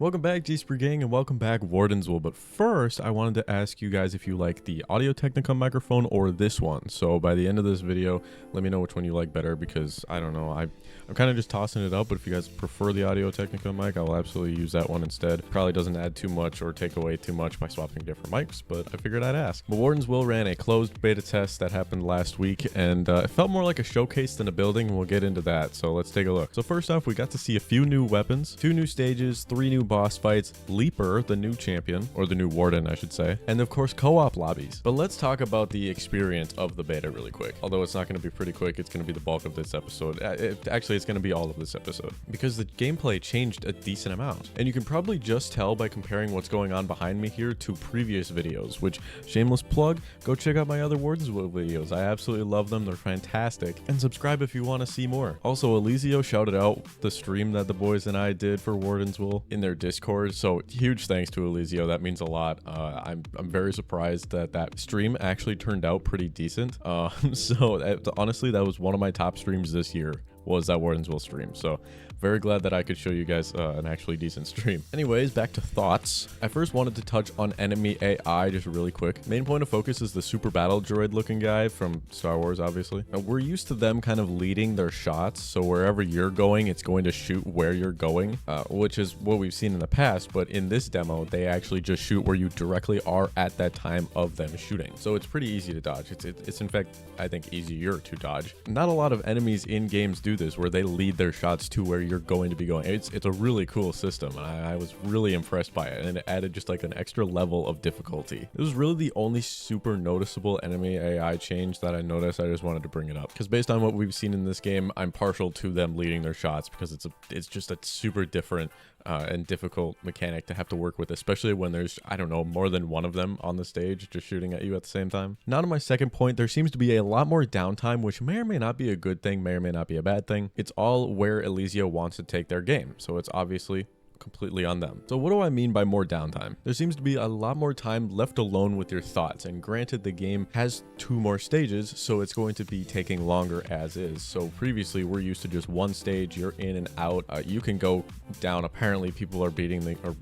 Welcome back, G-Spree Gang, and welcome back, Wardens Will. But first, I wanted to ask you guys if you like the Audio Technica microphone or this one. So by the end of this video, let me know which one you like better, because I don't know, I'm kind of just tossing it up. But if you guys prefer the Audio Technica mic, I will absolutely use that one instead. Probably doesn't add too much or take away too much by swapping different mics, but I figured I'd ask. But Wardens Will ran a closed beta test that happened last week, and it felt more like a showcase than a building, and we'll get into that. So let's take a look. So first off, we got to see a few new weapons, 2 new stages, 3 new boss fights, Leaper, the new champion, or the new warden, I should say, and of course co-op lobbies. But let's talk about the experience of the beta really quick. Although it's not going to be pretty quick, it's going to be the bulk of this episode. Actually, it's going to be all of this episode, because the gameplay changed a decent amount. And you can probably just tell by comparing what's going on behind me here to previous videos, which, shameless plug, go check out my other Wardens Will videos. I absolutely love them. They're fantastic. And subscribe if you want to see more. Also, Elizio shouted out the stream that the boys and I did for Wardens Will in their Discord. So huge thanks to Elizio. That means a lot. I'm very surprised that that stream actually turned out pretty decent. Honestly, that was one of my top streams this year, was that Wardens Will stream. So very glad that I could show you guys an actually decent stream. Anyways, back to thoughts. I first wanted to touch on enemy AI just really quick. Main point of focus is the super battle droid looking guy from Star Wars, obviously. Now, we're used to them kind of leading their shots, so wherever you're going, it's going to shoot where you're going, which is what we've seen in the past. But in this demo, they actually just shoot where you directly are at that time of them shooting. So it's pretty easy to dodge. It's in fact, I think, easier to dodge. Not a lot of enemies in games do this, where they lead their shots to where you're going to be going. It's a really cool system, and I was really impressed by it, and it added just like an extra level of difficulty. This was really the only super noticeable enemy AI change that I noticed. I just wanted to bring it up, because based on what we've seen in this game, I'm partial to them leading their shots, because it's just a super different and difficult mechanic to have to work with, especially when there's, I don't know, more than one of them on the stage just shooting at you at the same time. Now to my second point, there seems to be a lot more downtime, which may or may not be a good thing, may or may not be a bad thing. It's all where Elizio wants to take their game, so it's obviously completely on them. So what do I mean by more downtime? There seems to be a lot more time left alone with your thoughts, and granted, the game has 2 more stages, so it's going to be taking longer as is. So previously we're used to just one stage, you're in and out, you can go down. Apparently people are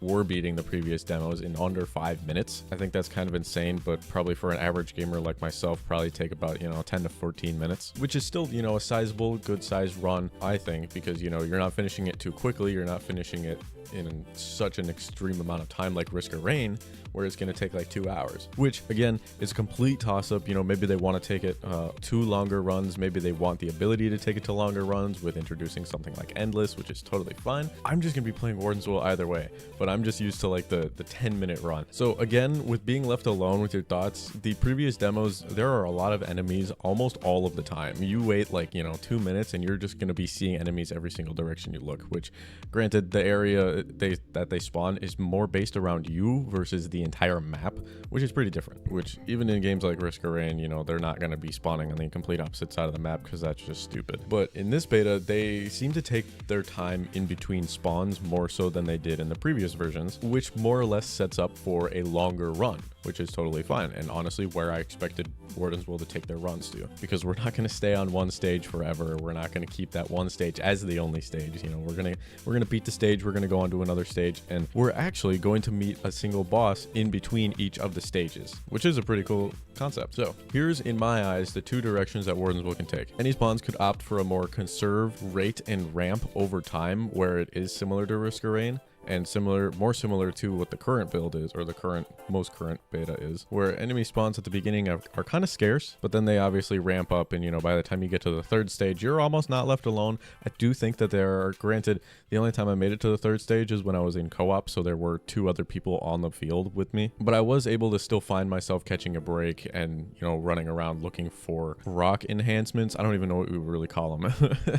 were beating the previous demos in under 5 minutes. I think that's kind of insane, but probably for an average gamer like myself, probably take about 10 to 14 minutes, which is still a sizable, good sized run, I think, because you're not finishing it too quickly, you're not finishing it in such an extreme amount of time like Risk of Rain, where it's going to take like 2 hours, which again is a complete toss-up. Maybe they want to take it to longer runs, maybe they want the ability to take it to longer runs with introducing something like Endless, which is totally fine. I'm just gonna be playing Wardens Will either way, but I'm just used to like the 10-minute run. So again, with being left alone with your thoughts, the previous demos, there are a lot of enemies almost all of the time. You wait like 2 minutes and you're just going to be seeing enemies every single direction you look, which granted, the area that they spawn is more based around you versus the entire map, which is pretty different, which even in games like Risk of Rain, they're not going to be spawning on the complete opposite side of the map, because that's just stupid. But in this beta, they seem to take their time in between spawns more so than they did in the previous versions, which more or less sets up for a longer run, which is totally fine, and honestly where I expected Wardens Will to take their runs to, because we're not going to stay on one stage forever. We're not going to keep that one stage as the only stage. We're gonna beat the stage, we're gonna go on to another stage, and we're actually going to meet a single boss in between each of the stages, which is a pretty cool concept. So here's, in my eyes, the 2 directions that Wardens Will can take. Any spawns could opt for a more conserve rate and ramp over time, where it is similar to Risk of Rain, and more similar to what the current build is, or the most current beta is, where enemy spawns at the beginning are kind of scarce, but then they obviously ramp up, and by the time you get to the 3rd stage, you're almost not left alone. I do think that granted, the only time I made it to the 3rd stage is when I was in co-op, so there were 2 other people on the field with me, but I was able to still find myself catching a break and running around looking for rock enhancements. I don't even know what we would really call them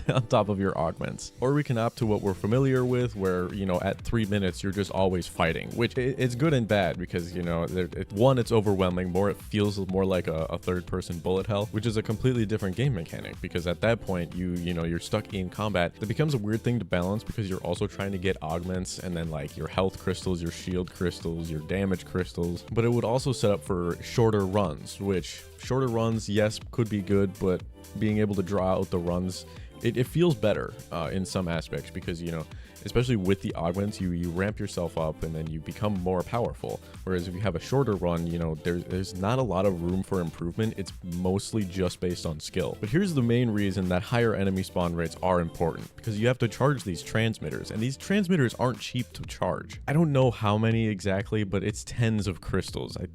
on top of your augments. Or we can opt to what we're familiar with, where at 3 minutes you're just always fighting, which it's good and bad, because one, it's overwhelming, it feels more like a 3rd-person bullet hell, which is a completely different game mechanic, because at that point you're stuck in combat. That becomes a weird thing to balance, because you're also trying to get augments, and then like your health crystals, your shield crystals, your damage crystals. But it would also set up for shorter runs, which shorter runs, yes, could be good, but being able to draw out the runs, it feels better in some aspects, because especially with the augments, you ramp yourself up and then you become more powerful. Whereas if you have a shorter run, you know, there's not a lot of room for improvement. It's mostly just based on skill. But here's the main reason that higher enemy spawn rates are important, because you have to charge these transmitters, and these transmitters aren't cheap to charge. I don't know how many exactly, but it's tens of crystals. I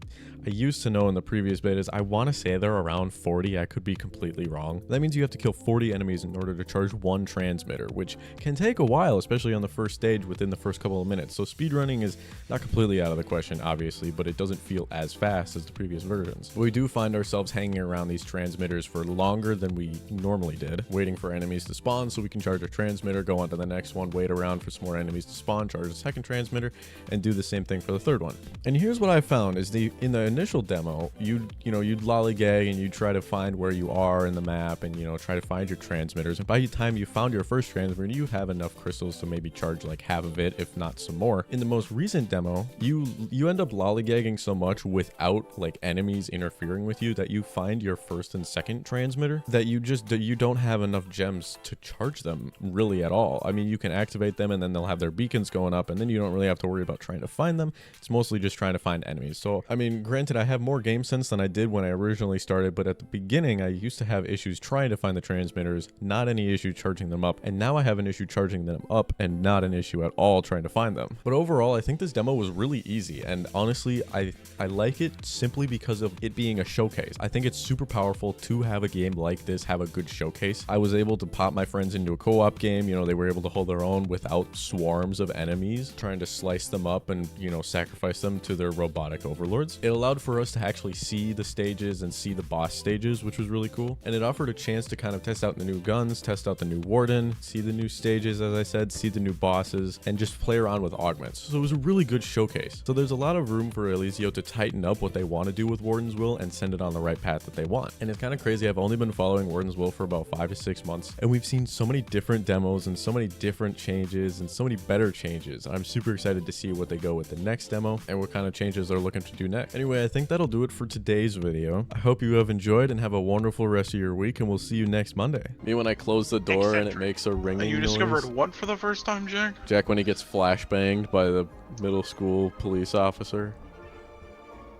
used to know in the previous betas, I want to say they're around 40. I could be completely wrong. That means you have to kill 40 enemies in order to charge one transmitter, which can take a while, especially on the first stage within the first couple of minutes. So speedrunning is not completely out of the question, obviously, but it doesn't feel as fast as the previous versions. We do find ourselves hanging around these transmitters for longer than we normally did, waiting for enemies to spawn so we can charge a transmitter, go on to the next one, wait around for some more enemies to spawn, charge a second transmitter, and do the same thing for the third one. And here's what I found is in the initial demo, you'd lollygag and you'd try to find where you are in the map and, you know, try to find your transmitters. And by the time you found your first transmitter, you have enough crystals to maybe charge like half of it, if not some more. In the most recent demo, you end up lollygagging so much without like enemies interfering with you that you find your first and second transmitter that you don't have enough gems to charge them really at all. I mean, you can activate them and then they'll have their beacons going up and then you don't really have to worry about trying to find them. It's mostly just trying to find enemies. So, I mean, granted, I have more game sense than I did when I originally started, but at the beginning, I used to have issues trying to find the transmitters, not any issue charging them up, and now I have an issue charging them up and not an issue at all trying to find them. But overall, I think this demo was really easy, and honestly, I like it simply because of it being a showcase. I think it's super powerful to have a game like this have a good showcase. I was able to pop my friends into a co-op game, you know, they were able to hold their own without swarms of enemies trying to slice them up and, you know, sacrifice them to their robotic overlords. It allowed for us to actually see the stages and see the boss stages, which was really cool. And it offered a chance to kind of test out the new guns, test out the new warden, see the new stages, as I said, see the new bosses, and just play around with augments. So it was a really good showcase. So there's a lot of room for Elysia to tighten up what they want to do with Wardens Will and send it on the right path that they want. And it's kind of crazy. I've only been following Wardens Will for about 5 to 6 months, and we've seen so many different demos and so many different changes and so many better changes. I'm super excited to see what they go with the next demo and what kind of changes they're looking to do next. Anyway, I think that'll do it for today's video. I hope you have enjoyed and have a wonderful rest of your week, and we'll see you next Monday. Me when I close the door and it makes a ringing noise. You discovered what for the first time, Jack? Jack when he gets flashbanged by the middle school police officer.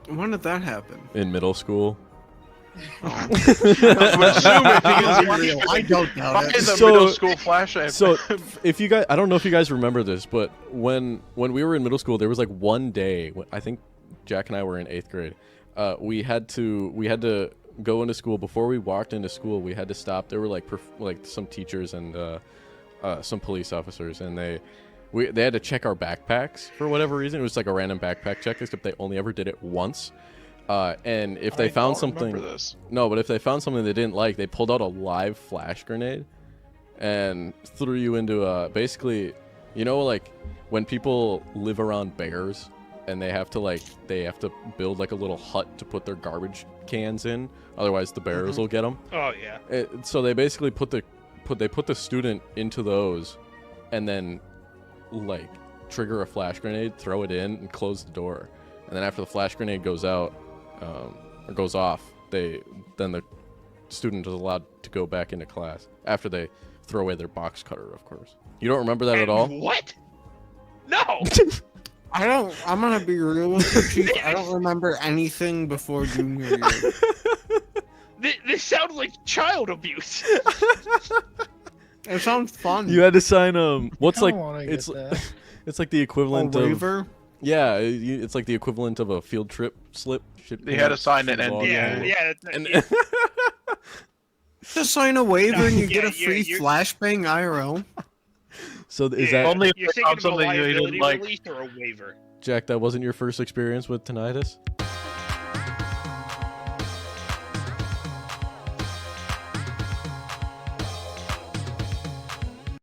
When did that happen? In middle school. I'm assuming because I don't know. the middle school flash. So if you guys, I don't know if you guys remember this, but when we were in middle school, there was like one day, I think Jack and I were in 8th grade. We had to go into school. Before we walked into school, we had to stop. There were like some teachers and some police officers, and they had to check our backpacks for whatever reason. It was like a random backpack check, except they only ever did it once. And if they found something, but if they found something they didn't like, they pulled out a live flash grenade and threw you into basically, you know, like when people live around bears and they have to build like a little hut to put their garbage cans in, otherwise the bears will get them. Oh yeah. So they basically put the student into those, and then like trigger a flash grenade, throw it in, and close the door. And then after the flash grenade goes out, or goes off, then the student is allowed to go back into class after they throw away their box cutter, of course. You don't remember that at all? What? No. I'm gonna be real with you, Chief. I don't remember anything before junior year. This sounds like child abuse. It sounds fun. You had to sign what's like it's like the equivalent of waiver. Yeah, it's like the equivalent of a field trip slip. They had to sign an NDA. Yeah. To sign a waiver and you get a free flashbang IRL. So is that only you're thinking of a something you liability didn't like? release or a waiver? Jack? That wasn't your first experience with tinnitus?